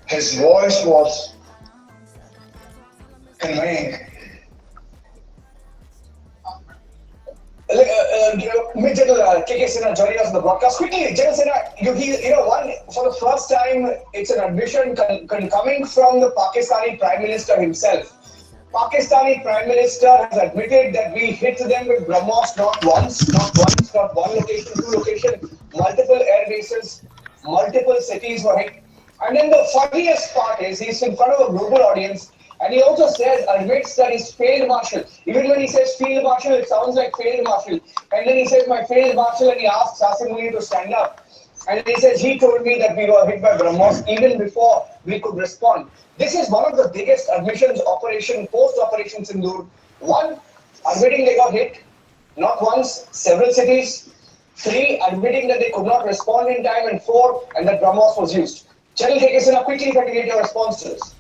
His voice was conveying. General KK Sinha joining us on the broadcast. Quickly, General Sinha, for the first time, it's an admission coming from the Pakistani Prime Minister himself. Pakistani Prime Minister has admitted that we hit them with BrahMos not once, not one location, two locations, multiple air bases, multiple cities were hit. And then the funniest part is he's in front of a global audience and he also admits that he's failed marshal. Even when he says field marshal, it sounds like failed marshal. And then he says, my failed marshal, and he asks Asim Munir to stand up. And he says, he told me that we were hit by BrahMos even before we could respond. This is one of the biggest admissions post-Operation Sindoor. One, admitting they got hit, not once, several cities. Three, admitting that they could not respond in time. And four, and that BrahMos was used. General KK Sinha, quickly try to get your response to this.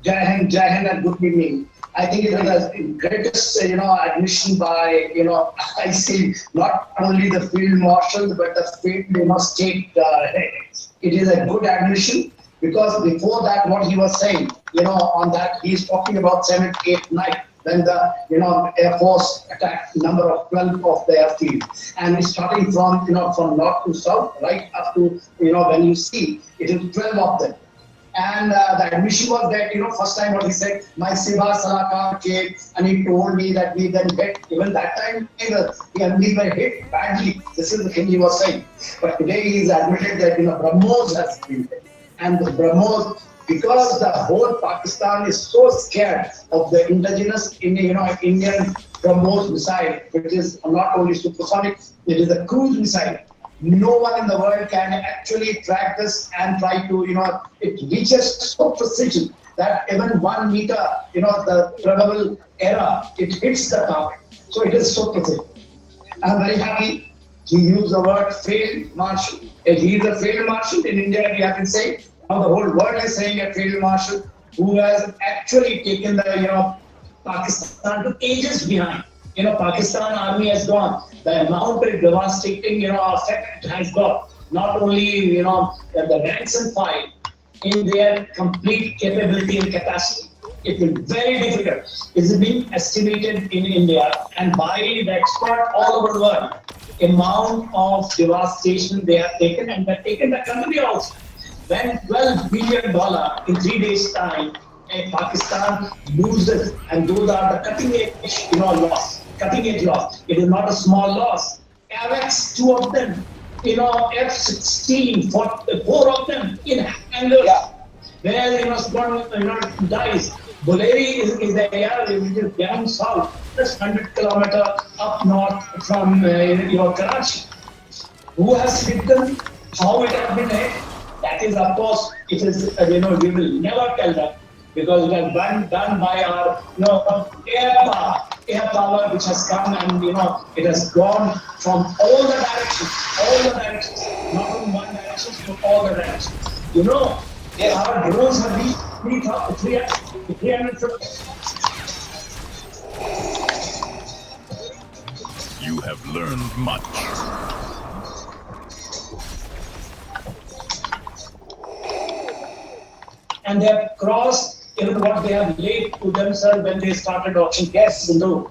Jai Hind, and good evening. I think it was the greatest, admission by, I see not only the field marshal but the field, state. It is a good admission because before that, what he was saying, on that he's talking about 7th, 8th night when the, Air Force attacked number of 12 of the airfield, and it's starting from, from north to south, right up to, when you see it is 12 of them. And the admission was that, first time what he said, my Siva Salakar came and he told me that we then hit, even that time, we were hit badly. This is the thing he was saying. But today he's admitted that, BrahMos has been hit. And the BrahMos, because the whole Pakistan is so scared of the indigenous, Indian BrahMos missile, which is not only supersonic, it is a cruise missile. No one in the world can actually track this and try to, it reaches so precision that even 1 meter, the probable error, it hits the target. So it is so precision. I'm very happy he used the word failed marshal. He is a failed marshal in India, we have been saying. Now the whole world is saying a field marshal who has actually taken the, Pakistan to ages behind. Pakistan army has gone. The amount of devastating, effect it has got. Not only, the ranks and file in their complete capability and capacity. It is very difficult. It's been estimated in India and by the expert all over the world. Amount of devastation they have taken, and they've taken the country also. When $12 billion in 3 days' time, Pakistan loses, and those are the cutting edge, loss. Cutting edge loss. It is not a small loss. AWACS, 2 of them, F-16, 4 of them in hangars. Yeah. Where one dies. Bulleri is the area which is down south, just 100 kilometers up north from Karachi. Who has hit them? How it has been hit? That is, of course, it is, we will never tell them because it has been done by our, air power which has come and, it has gone from all the directions, not from one direction, to all the directions. Our drones have reached 350. You have learned much. And they have crossed even what they have laid to themselves when they started watching. Yes, no.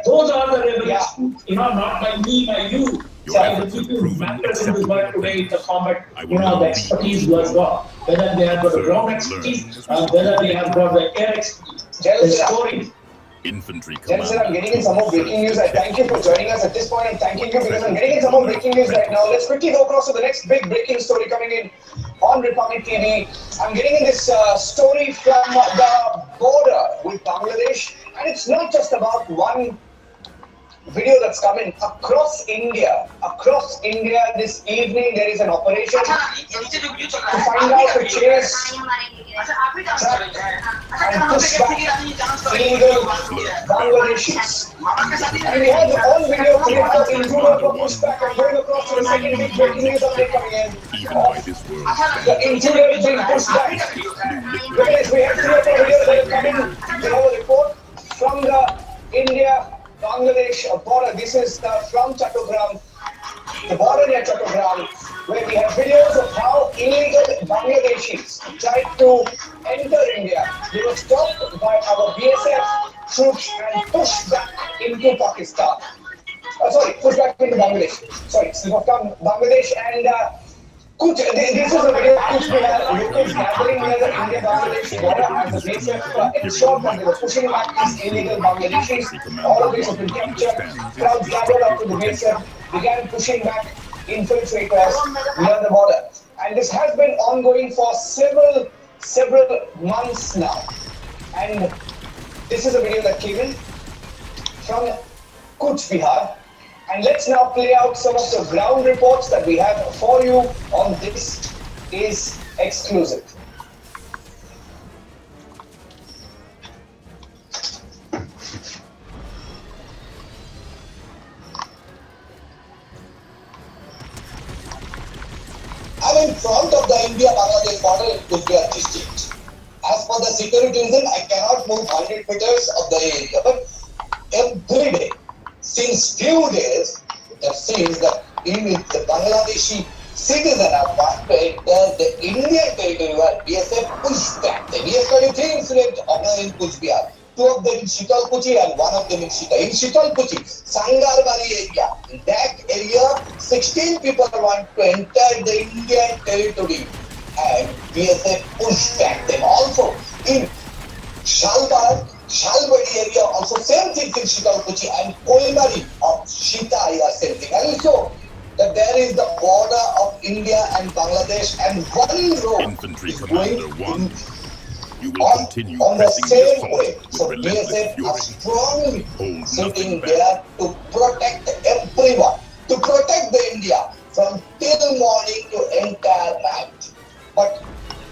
Those are the revelations, not by me, by you. By the people who matters in this world today in the combat, the expertise who has got. Whether they have got the ground expertise, whether they have got the air expertise, the stories. Infantry Sir, I'm getting in some more breaking news. I thank you for joining us at this point. I'm thanking you because I'm getting in some more breaking news right now. Let's quickly go across to the next big breaking story coming in on Republic TV. I'm getting in this story from the border with Bangladesh, and it's not just about one video that's coming across India. Across India this evening, there is an operation to find out the chase, track, and push back illegal Bangladeshis. And we have the whole video clip of the intruder for pushback. I'm going across to the second big breaking news update coming in. The intruder is being pushed back. Guys, we have 3 or 4 videos that have come in. We have a report from the India Bangladesh border. This is from Chattogram, the border near Chattogram, where we have videos of how illegal Bangladeshis tried to enter India, they were stopped by our BSF troops and pushed back into Pakistan. Pushed back into Bangladesh. Sorry, slip of tongue. Bangladesh and this is a video of Kuch Bihar locals gathering near the India-Bangladesh border as the BSF ensured that they were pushing back these illegal Bangladeshis. All of this has been captured. Crowds gathered up to the BSF, began pushing back infiltrators near the border. And this has been ongoing for several months now. And this is a video that came in from Kuch Bihar. And let's now play out some of the ground reports that we have for you on This Is Exclusive. I'm in front of the India-Bangladesh border in Kuch Bihar district. As per the security reason, I cannot move 100 meters of the area. But every day, since few days, it seems that even the Bangladeshi citizen are want to enter the Indian territory where BSF pushed back. The BSF 3 incidents occurred in Kuch Bihar. 2 of them in Shitalkuchi and 1 of them in Shital. In Shitalkuchi, Sangarbari area. In that area, 16 people want to enter the Indian territory and BSF pushed back them. Also in Shalbari area, also same thing in Shitalkuchi and Kolimari of Shita are same thing. And also that there is the border of India and Bangladesh and one road Infantry is Commander going 1. You will continue on the pressing the same assault way. with So relentless BSF fury. are strongly Hold sitting nothing back. there to protect everyone, to protect the India from till morning to entire night. But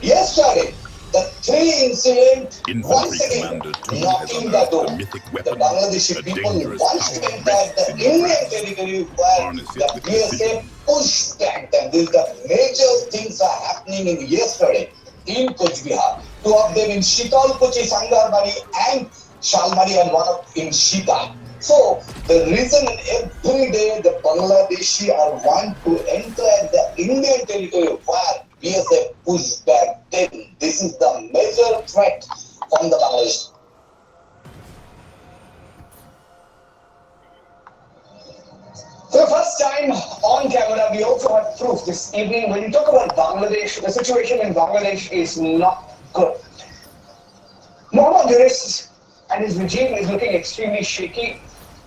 yesterday, the 3 incident once Infantry again Commander 2 has knocking the unearthed door. a mythic The weapon, Bangladeshi a people dangerous once power entered rests the in your Indian grasp. territory where Harness it the with BSF precision. pushed back them. These the major things are happening in yesterday in Kuch Bihar. 2 of them in Shitalkuchi, Sangarbari and Shalmari and 1 in Shita. So the reason every day the Bangladeshi are want to enter the Indian territory where BSF pushed back them. This is the major threat from the Bangladesh. For the first time on camera, we also have proof this evening. When you talk about Bangladesh, the situation in Bangladesh is not good. Mohammad Yunus and his regime is looking extremely shaky.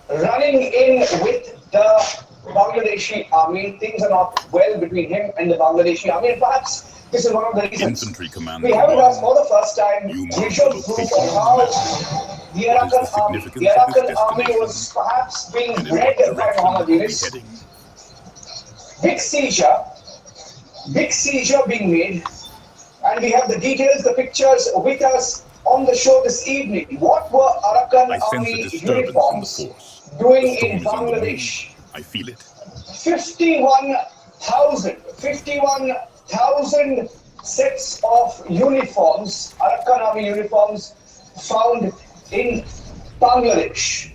Running in with the Bangladeshi army, things are not well between him and the Bangladeshi army. And perhaps this is one of the reasons. Infantry Commander We have with 1. us for the first time You visual mark the proof location of of how the battle. the What is the Arakan army, significance of this army destination? was perhaps being And in led what by direction Mohammad are we Yunus. heading? Big seizure being made, and we have the details, the pictures with us on the show this evening. What were Arakan I sense a army disturbance in the uniforms force. doing The storm in is on the move. Bangladesh? I feel it. 51,000 sets of uniforms, Arakan army uniforms, found in Bangladesh.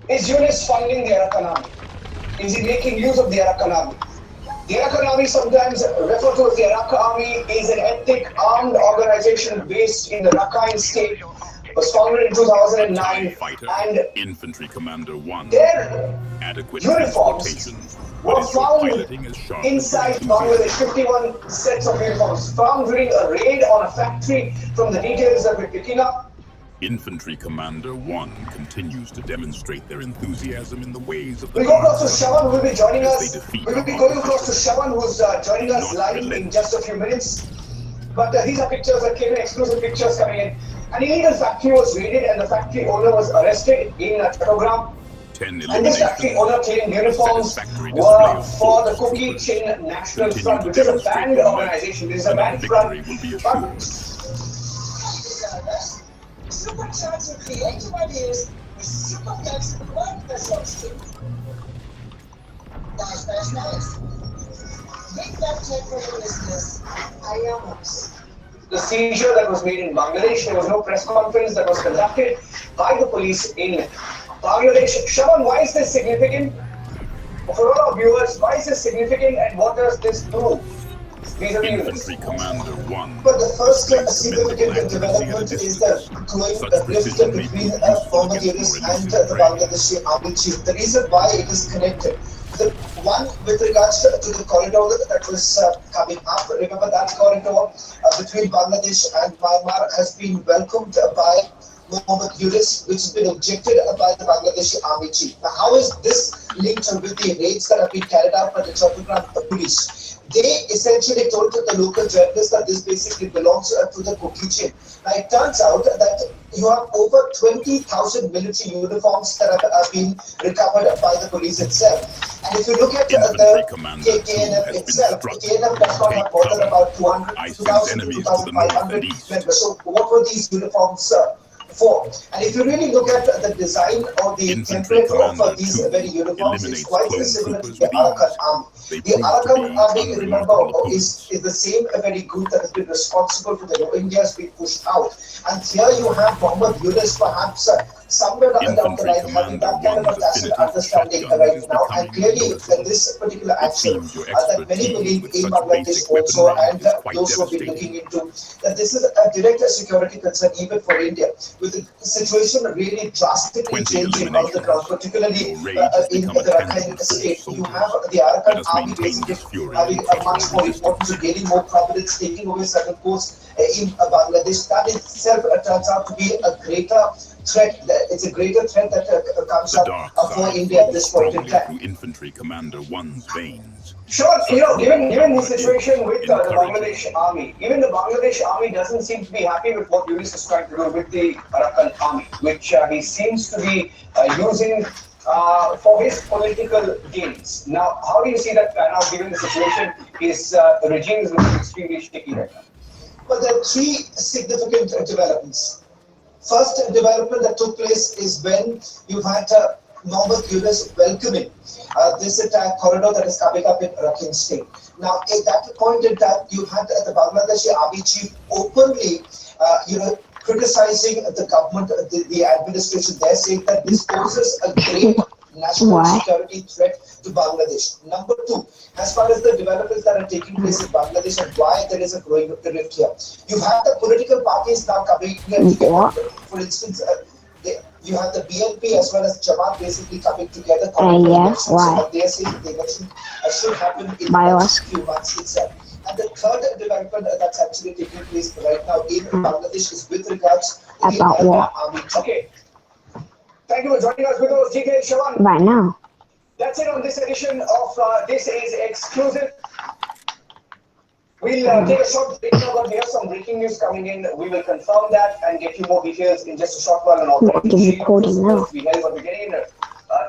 Is Yunus funding the Arakan army? Is he making use of the Arakan army? The Arakan army, sometimes referred to as the Arakan army, is an ethnic armed organization based in the Rakhine state. Was founded in 2009, Fighter, and Infantry Commander 1. their Adequate uniforms transportation. were What is your found piloting as sharp as inside your Bangladesh. enthusiasm? 51 sets of uniforms found during a raid on a factory. From the details that we're picking up, Infantry Commander 1 continues to demonstrate their enthusiasm in the ways of the we'll go across to Army. Shawan, who will be joining As us. they defeat We will be our going across to opposition. Shawan, who's joining us Not live in relent. just a few minutes. But these are pictures that came in, exclusive pictures coming in. An illegal factory was raided and the factory owner was arrested in Chattogram. 10 And this factory eliminations. owner claimed uniforms Satisfactory were display of for the force Cookie troopers. Chin National Continue Front, to which is a demonstrate banned their might, organization. This is a and our banned front. victory will be But assured. Supercharge your creative ideas with Superflex Word Perception. Dash nice. Big that check for the listeners. I am the seizure that was made in Bangladesh, there was no press conference that was conducted by the police in Bangladesh. Shawan, why is this significant? For all our viewers, why is this significant and what does this do? vis-a-vis units. Infantry Commander 1. But the first displays significant commendable accuracy at a development is distance. the growing Such rift precision may between prove useful Mohammad against Yunus more and elusive the prey. Bangladeshi army chief. The reason why it is connected, the one with regards to the corridor that was coming up, remember that corridor between Bangladesh and Myanmar has been welcomed by Mohammad Yunus, which has been objected by the Bangladeshi army chief. Now, how is this linked with the raids that have been carried out by the Chattogram police? They essentially told to the local journalists that this basically belongs to the cookie chain. Now, it turns out that you have over 20,000 military uniforms that have been recovered by the police itself. And if you look at Infantry the Commander 2 KNF has been itself, struck. KNF does not Take have more than cover. about 200, I sense 2,000 to enemies to the north 2,500 and east. members. So what were these uniforms for? And if you really look at the design or the Infantry template Commander of these 2 very uniforms, it's eliminates quite clone similar to troopers the with Arakan ease. army. They The prove to Arakan be army, remember, unremarkable is opponents. the same very group that has been responsible for the Rohingyas being pushed out. And here you have Mohammad Yunus, perhaps somewhere down the Infantry line, having Commander that kind of a 1's tacit affinity for understanding shotguns right is now. And becoming clearly, noticeable. this particular It action seems your that many expertise believe with in such Bangladesh basic also, weaponry and is quite those who have been devastating. looking into, that this is a direct security concern even for India, with the situation really drastically 20 changing on the ground, eliminations. particularly Your rage has in become a the tangible Rakhine force, state. You soldiers. have the Let Arakan us army maintain basically this fury having and a crush much all more importance, resistance. gaining more prominence, taking away certain posts in Bangladesh. That itself turns out to be a greater threat. It's a greater threat that comes The up dark for side India at flows this point in strongly time. through Infantry Commander 1's veins. Sure, Such given raw the power situation is with the encouraging. Bangladesh army, even the Bangladesh army doesn't seem to be happy with what Yunus is trying to do with the Arakan army, which he seems to be using for his political gains. Now, how do you see that now, given the situation, his regime is looking extremely shaky right now? But there are three significant developments. First development that took place is when you had Mohammad Yunus welcoming this entire corridor that is coming up in Rakhine State. Now, at that point in time, you had the Bangladeshi army chief openly, criticizing the government, the administration there, saying that this poses a great national security threat to Bangladesh. Number two, as far as the developments that are taking place in Bangladesh and why there is a growing rift here, you have the political parties now coming together. For instance, you have the BNP as well as Jamaat basically coming together. So they are saying the election should happen in the next few months itself. And the third development that's actually taking place right now in Bangladesh is with regards to the Arakan army. Okay. Thank you for joining us with those details, Shawan. Right now. That's it on this edition of This Is Exclusive. We'll take a short break now, but we have some breaking news coming in. We will confirm that and get you more details in just a short while. And What are you recording now? We're getting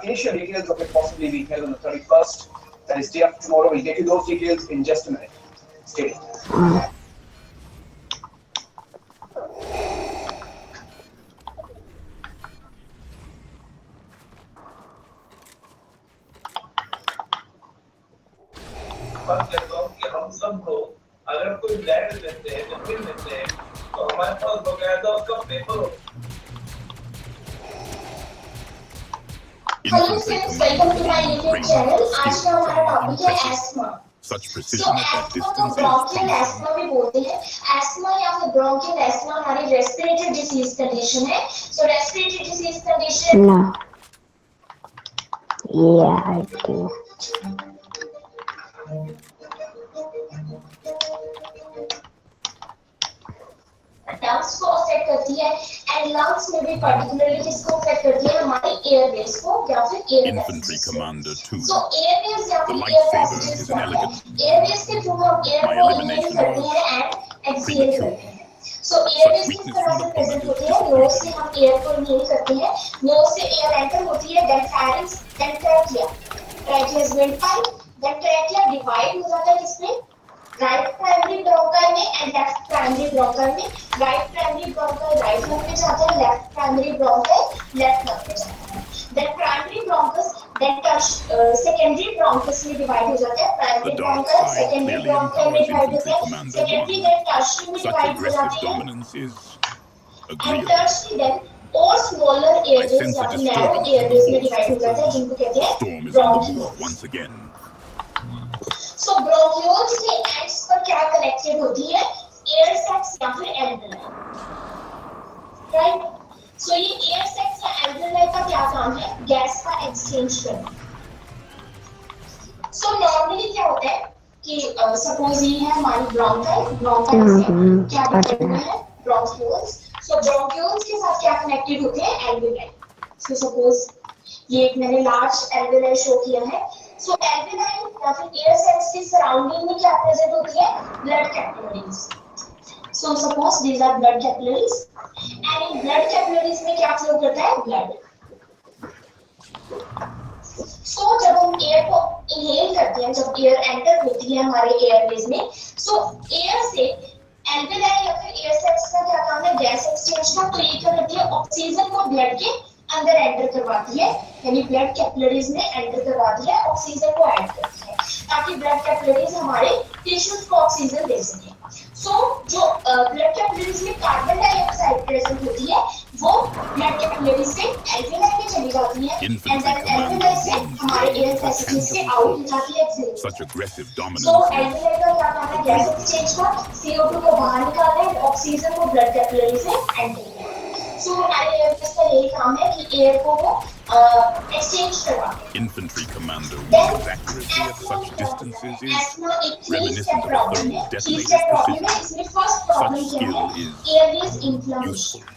initial details of it possibly being held on the 31st. That is day after tomorrow. We'll get you those details in just a minute. Stay tuned. बात करता हूँ कि हम सबको अगर कोई land लेते हैं जमीन लेते हैं तो हमारे पास बकायदा उसका पेपर हो। Hello friends, welcome to my YouTube channel. आज का हमारा टॉपिक है asthma. Such precision at that asthma को distance ब्रोंकियल is एस्मा भी बोलते हैं। एस्मा या फिर ब्रोंकियल एस्मा हमारी रेस्पिरेटरी डिसीज कंडीशन है। So respiratory disease condition No. Yeah, I do. Lungs को अफेक्ट करती है एंड लंग्स में भी पर्टिकुलरली किसको अफेक्ट करती है हमारे एयरवेज को या फिर Infantry Commander 2. सो एयरवेज या The फिर light air saber passages is क्या an है elegant. एयरवेज के थ्रू हम एयर My को इनहेल elimination करते was हैं एंड एक्सहेल premature. करते हैं सो एयरवेज किस weakness तरह from से the प्रेजेंट opponent होती is है नोज से disappointing. हम एयर को इनहेल करते हैं नोज से एयर एंटर होती है then pharynx then trachea trachea is वेंटिलाइट then trachea divide हो जाता है किसमें राइट प्राइमरी ब्रोंकाई में एंड लेफ्ट प्राइमरी ब्रोंकाई में right primary bronchi right lung में जाता है left primary bronchi left lung में जाता है then primary bronchus then secondary bronchus में डिवाइड हो जाता है primary The dark bronchi side secondary clearly bronchi में empowers डिवाइड Infantry होता है Commander सेकेंडरी 1. देन टर्शियरी में Such डिवाइड हो aggressive जाती है dominance is and agreeable. Tertiary then और स्मॉलर I एयरवेज sense या a फिर narrow disturbance in airways the में डिवाइड हो force. जाता है जिनको कहते हैं Storm is on the bronchioles move once again. So bronchioles के एंड्स पर क्या कनेक्टेड होती है? एयर सैक्स या फिर एल्वेलाई, राइट? सो ये एयर सैक्स या एल्वेलाई का क्या काम है? गैस का एक्सचेंज करना। सो नॉर्मली क्या होता है कि सपोज ये है हमारी ब्रोंकाई से क्या कनेक्टेड है? ब्रोंक्यूल्स। सो ब्रोंक्यूल्स के साथ क्या कनेक्टेड होते हैं? एल्वेलाई। सो सपोज ये एक मैंने लार्ज एल्वेलाई शो किया है। सो एल्वेलाई या फिर एयर सैक्स के सराउंडिंग में क्या प्रेजेंट होती है? Blood capillaries. So suppose these are blood capillaries and in blood capillaries में क्या फ्लो करता है? ब्लड। सो जब हम एयर को इनहेल करते हैं, जब एयर एंटर होती है हमारे एयरवेज में, सो एयर से एल्वेलाई या फिर एयर सैक्स का क्या काम है? गैस एक्सचेंज का। तो ये क्या करती है? ऑक्सीजन को ब्लड के अंदर एंटर करवाती है, यानी ब्लड कैपिलरीज में एंटर करवाती है, ऑक्सीजन को ऐड करती है ताकि ब्लड कैपिलरीज हमारे टिश्यूज को ऑक्सीजन दे सके। सो जो ब्लड कैपिलरीज में कार्बन डाइऑक्साइड प्रेजेंट होती है वो ब्लड कैपिलरीज से एल्वेलाई में चली जाती है एंड देन एल्वेलाई से हमारे एयर पैसेजेज से आउट हो जाती है एक्सहेल। Such aggressive सो dominance. एल्वेलाई का क्या काम है? गैस एक्सचेंज का, CO2 को बाहर निकालना है, ऑक्सीजन को ब्लड कैपिलरी से एंटर करना। सो हमारे एयरवेज का यही काम है कि एयर को वो एक्सचेंज करवाते हैं। Infantry Commander Then, 1's accuracy at such distances is asthma एक three-step reminiscent of problem thermal है। detonator's Three-step problem है। precision. इसमें first problem Such क्या है? skill is Airways inflammation. useful.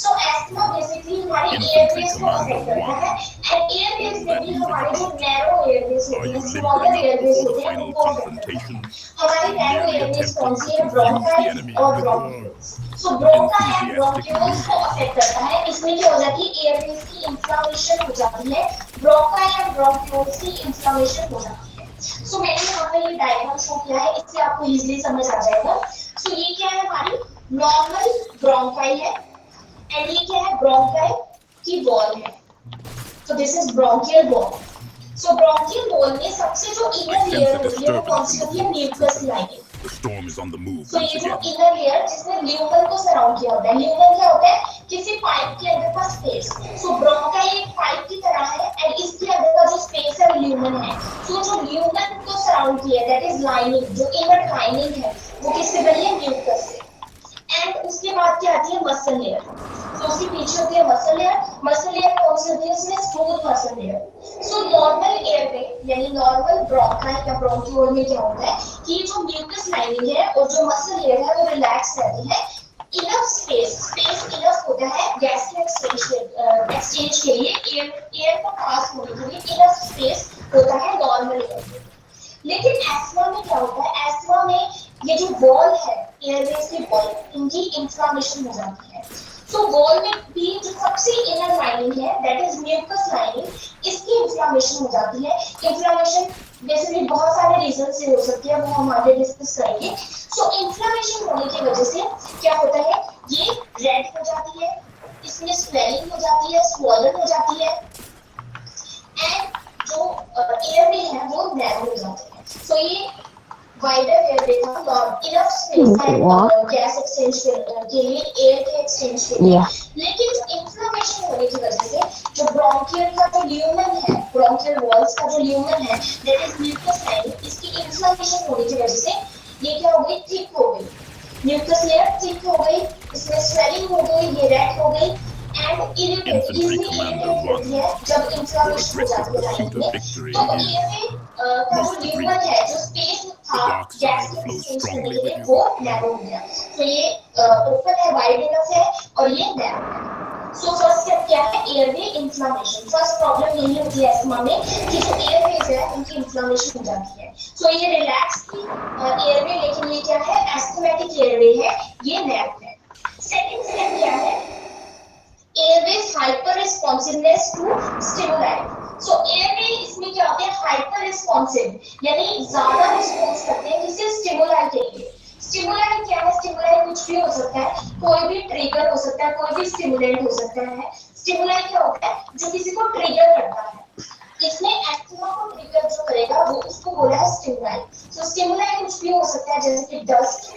So asthma basically हमारे Infantry airways को Commander affect करता है and airways All में that भी moving हमारे जो about. narrow airways Are होते you हैं, smaller limbering up airways before the होते हैं, final उनको affect करता है। confrontation? हमारी narrow Merely airways कौन attempting सी to है? confuse the Bronchi enemy और with your bronchioles. So bronchi and enthusiastic bronchioles को affect करता है। इसमें क्या हो जाती है? airways की inflammation हो जाती है, bronchi and bronchioles की inflammation हो जाती है। So मैंने यहाँ पे ये डायग्राम शो किया है, इससे आपको इजीली समझ आ जाएगा। So ये क्या है? हमारी नॉर्मल ब्रोंकाई है एंड ये क्या है? ब्रोंकाई की वॉल है। So this is bronchial wall. So bronchial wall में सबसे जो inner layer होती है वो कौन सी होती है? mucus lining. The storm is on the move तो once ये जो again. inner layer जिसमें ल्यूमन को सराउंड किया होता है, ल्यूमन क्या होता है? किसी पाइप के अंदर का स्पेस। सो ब्रोंकाई एक पाइप की तरह है एंड इसके अंदर का जो स्पेस है वो ल्यूमन है। सो जो ल्यूमन को सराउंड किया है दैट इज लाइनिंग, जो इनर लाइनिंग है वो किससे बनी है? म्यूकस से। एंड उसके बाद क्या आती है? Muscle layer. तो उसके पीछे होती है मसल लेयर। मसल लेयर कौन सी होती है? इसमें smooth muscle layer. So normal air में यानी नॉर्मल ब्रोंकाई या ब्रोंक्यूल में क्या होता है कि जो म्यूकस लाइनिंग है और जो मसल लेयर है वो रिलैक्स रहती है। इनफ स्पेस इनफ होता है गैस के एक्सचेंज के लिए, एयर को पास होने के लिए इनफ स्पेस होता है नॉर्मल एयर में। लेकिन एस्थमा में क्या होता है? एस्थमा में ये जो वॉल है, एयरवेज की वॉल, इनकी इंफ्लामेशन हो जाती है। सो वॉल में भी जो सबसे इनर लाइनिंग है दैट इज म्यूकस लाइनिंग, इसकी इंफ्लामेशन हो जाती है। इंफ्लामेशन बेसिकली बहुत सारे रीजन से हो सकती है, वो हम आगे डिस्कस करेंगे। सो इंफ्लामेशन होने की वजह से क्या होता है? ये रेड हो जाती है, इसमें स्वेलिंग हो जाती है, स्वॉलन हो जाती है एंड जो एयरवे है वो नैरो हो जाते हैं। सो ये वाइडर एयरवे था और इनफ स्पेस है गैस एक्सचेंज के लिए, एयर के एक्सचेंज के लिए। लेकिन इंफ्लेमेशन होने की वजह से जो ब्रोंकियल का जो ल्यूमन है, ब्रोंकियल वॉल्स का जो ल्यूमन है दैट इज म्यूकस लाइन, इसकी इंफ्लेमेशन होने की वजह से ये क्या हो गई? थिक हो गई, म्यूकस लेयर थिक हो गई, इसमें स्वेलिंग हो गई, ये रेड हो गई एंड इरिटेट होती है जब इंफ्लेमेशन हो जाती है लाइन में। तो एयरवे का जो ल्यूमन है, जो स्पेस था गैस के एक्सचेंज करने के लिए, वो नैरो हो गया। तो ये ओपन है, वाइड इनफ है और ये नैरो है। सो फर्स्ट स्टेप क्या है? Airway inflammation. फर्स्ट प्रॉब्लम यही होती है एस्थमा में कि जो एयरवेज है उनकी इंफ्लेमेशन हो जाती है। सो ये रिलैक्स की एयरवे, लेकिन ये क्या है? एस्थमेटिक एयरवे है, ये नैरो है। सेकंड स्टेप क्या है? Airways hyper responsiveness to stimuli. So airway इसमें क्या होते हैं? हाइपर रिस्पॉन्सिव, यानी ज्यादा रिस्पॉन्स करते हैं किसी स्टिमुलाई के लिए। स्टिमुलाई क्या है? स्टिमुलाई कुछ भी हो सकता है, कोई भी ट्रिगर हो सकता है, कोई भी स्टिमुलेंट हो सकता है। स्टिमुलाई क्या होता है? जो किसी को ट्रिगर करता है। इसमें एस्थमा को ट्रिगर जो करेगा वो उसको बोला है स्टिमुलाई। सो स्टिमुलाई कुछ भी हो सकता है जैसे कि dust,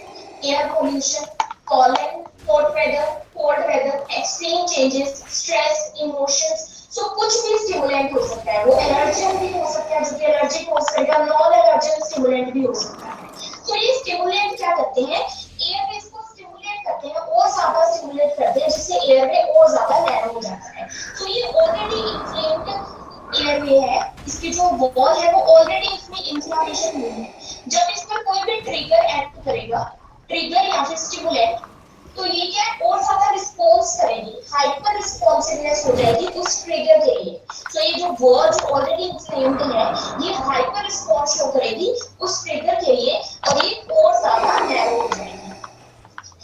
air pollution, pollen, cold weather, extreme changes, stress, emotions. सो कुछ भी स्टिमुलेंट हो सकता है, वो एलर्जन भी हो सकता है, जो कि एलर्जी कॉज करेगा, नॉन एलर्जन स्टिमुलेंट भी हो सकता है। तो ये स्टिमुलेंट क्या करते हैं, एयरवेज को स्टिमुलेट करते हैं और ज्यादा स्टिमुलेट करते हैं, जिससे एयरवे और ज्यादा नैरो हो जाता है। तो ये ऑलरेडी इन्फ्लेम्ड एयरवे है, इसकी जो वॉल है वो ऑलरेडी इसमें इन्फ्लेमेशन हुई है। जब इस पर कोई भी ट्रिगर एक्ट करेगा, ट्रिगर या फिर स्टिमुलेंट, तो ये क्या और ज्यादा रिस्पॉन्स करेगी, हाइपर रिस्पॉन्सिवनेस हो जाएगी उस ट्रिगर के लिए। तो ये जो वॉल जो ऑलरेडी इन्फ्लेम्ड है, ये हाइपर रिस्पॉन्स शो करेगी उस ट्रिगर के लिए और ये और ज्यादा नैरो हो जाएगी।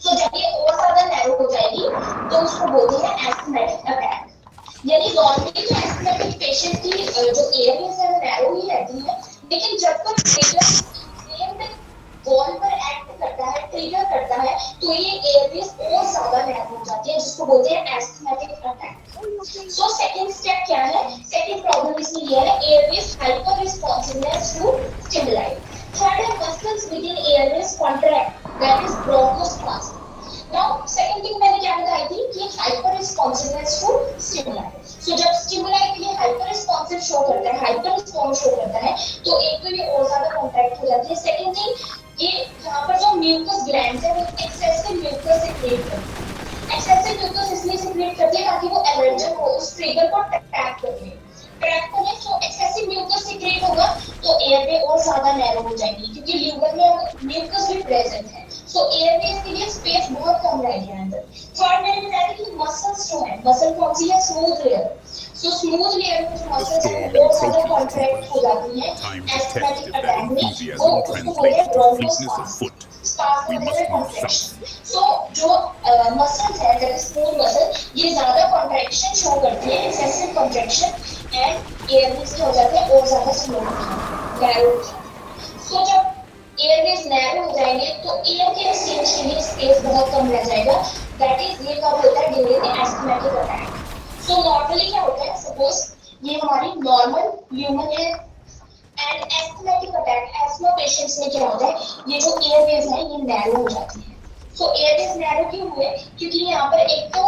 तो जब ये और ज्यादा नैरो हो जाएगी तो उसको बोलते हैं एस्थमेटिक अटैक। यानी नॉर्मली तो एस्थमेटिक पेशेंट की जो एयरवेज है वो नैरो ही रहती है, लेकिन जब कोई ट्रिगर इन्फ्लेम्ड वॉल पर एक्ट करता है, ट्रिगर करता है, तो ये एयरवेज और ज्यादा नैरो हो जाती है, जिसको बोलते हैं asthmatic attack. So second step क्या है, सेकंड प्रॉब्लम इसमें ये है airways hyper responsiveness to stimuli. Third है muscles within airways contract, that is bronchospasm. Now second thing मैंने क्या बताई थी कि hyper responsiveness to stimuli. So जब स्टिमुलाई के लिए हाइपर रिस्पॉन्सिव शो करता है, हाइपर रिस्पॉन्स शो करता है, तो एक तो ये और ज्यादा कॉन्ट्रैक्ट हो जाती है। सेकंड थिंग, ये यहाँ पर जो म्यूकस ग्लैंड्स है वो एक्सेसिव म्यूकस सिक्रेट करती है। एक्सेसिव म्यूकस इसलिए सिक्रेट करती है ताकि वो एलर्जन को, उस ट्रिगर को ट्रैप करे। तो एक्सेसिव म्यूकस सिक्रेट होगा तो एयरवे और ज्यादा नैरो हो जाएगी, क्योंकि ल्यूगर में म्यूकस भी प्रेजेंट है। सो एयरवेज के लिए स्पेस बहुत कम रहेगी अंदर। थर्ड मैंने बताया था कि मसल्स जो है, मसल कौन सी है, smooth layer. So smooth layer में जो मसल्स है वो ज्यादा कॉन्ट्रैक्ट हो जाती है एस्थमेटिक अटैक में, वो उसको बोलते हैं ब्रोंकोस्पाज्म। स्पाज्म मतलब है कॉन्ट्रैक्शन। सो जो मसल्स है जैसे स्मूथ मसल, ये ज्यादा कॉन्ट्रैक्शन शो करती है, एक्सेसिव कॉन्ट्रैक्शन, एंड एयरवेज क्या हो जाते हैं और ज्यादा स्लो नैरो हो जाते हैं। सो जब एयरवेज नैरो हो जाएंगे तो एयर के एक्सचेंज के लिए स्पेस बहुत कम रह जाएगा। दैट इज ये कब होता है, during the asthmatic attack. So normally क्या होता है, सपोज ये हमारी नॉर्मल ह्यूमन है and asthmatic attack, asthma patients में क्या होता है, ये जो एयरवेज है ये नैरो हो जाती है। सो एयरवेज नैरो क्यों हुए, क्योंकि यहाँ पर एक तो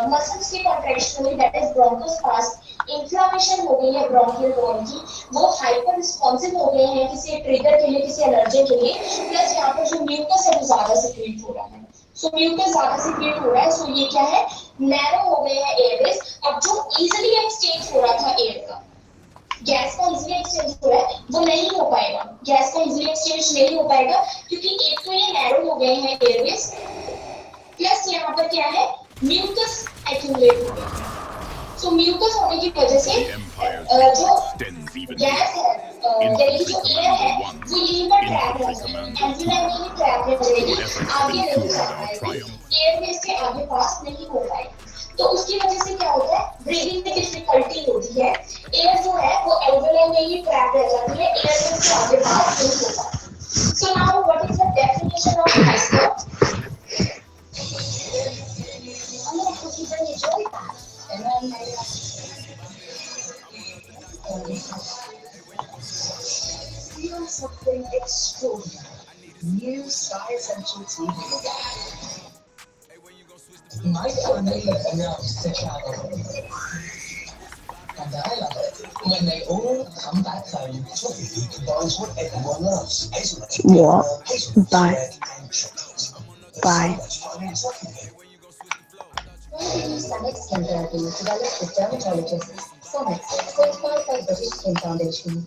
मसल्स की कॉन्ट्रैक्शन हुई, दैट इज ब्रोंकोस्पाज्म, इन्फ्लेमेशन हो गई है ब्रोंकियल वॉल की, वो हाइपर रिस्पॉन्सिव हो गए हैं किसी ट्रिगर के लिए, किसी एलर्जी के लिए, प्लस यहाँ पर जो म्यूकस है वो ज्यादा सिक्रेट हो रहा है। सो म्यूकस ज्यादा सिक्रेट हो रहा है, सो ये क्या है, नैरो हो गए हैं एयरवेज। अब जो इजीली एक्सचेंज हो रहा था एयर का, गैस का इजीली एक्सचेंज हो रहा है, वो नहीं हो पाएगा। गैस का इजीली एक्सचेंज नहीं हो पाएगा क्योंकि एक तो ये नैरो हो गए हैं एयरवेज, प्लस यहाँ पर क्या है, म्यूकस एक्यूमुलेट हो गया है। सो म्यूकस होने की वजह से जो गैस है, यानी कि जो एयर है वो यहीं पर ट्रैप रह जाएगी, एंजिना में ही ट्रैप रह जाएगी, आगे नहीं जा पाएगी, एयरवेज के आगे पास नहीं हो पाएगी। तो उसकी वजह से क्या होता है, ब्रीदिंग में डिफिकल्टी होती है, एयर जो है वो एल्वेओलाई में ही ट्रैप रह जाती है, एयरवेज के आगे पास नहीं हो पाती। So now what is the definition of hyper, हमने प्रोसीजर ये जो feel something extraordinary. New Sky Essential TV. My family announced the travel. And I love it. When they all come back home, Toffee combines what everyone loves. Hazelnut, What? Bye. and chocolate. Bye. Sonic Skin Therapy, developed with dermatologists. Sonic, certified by British Skin Foundation.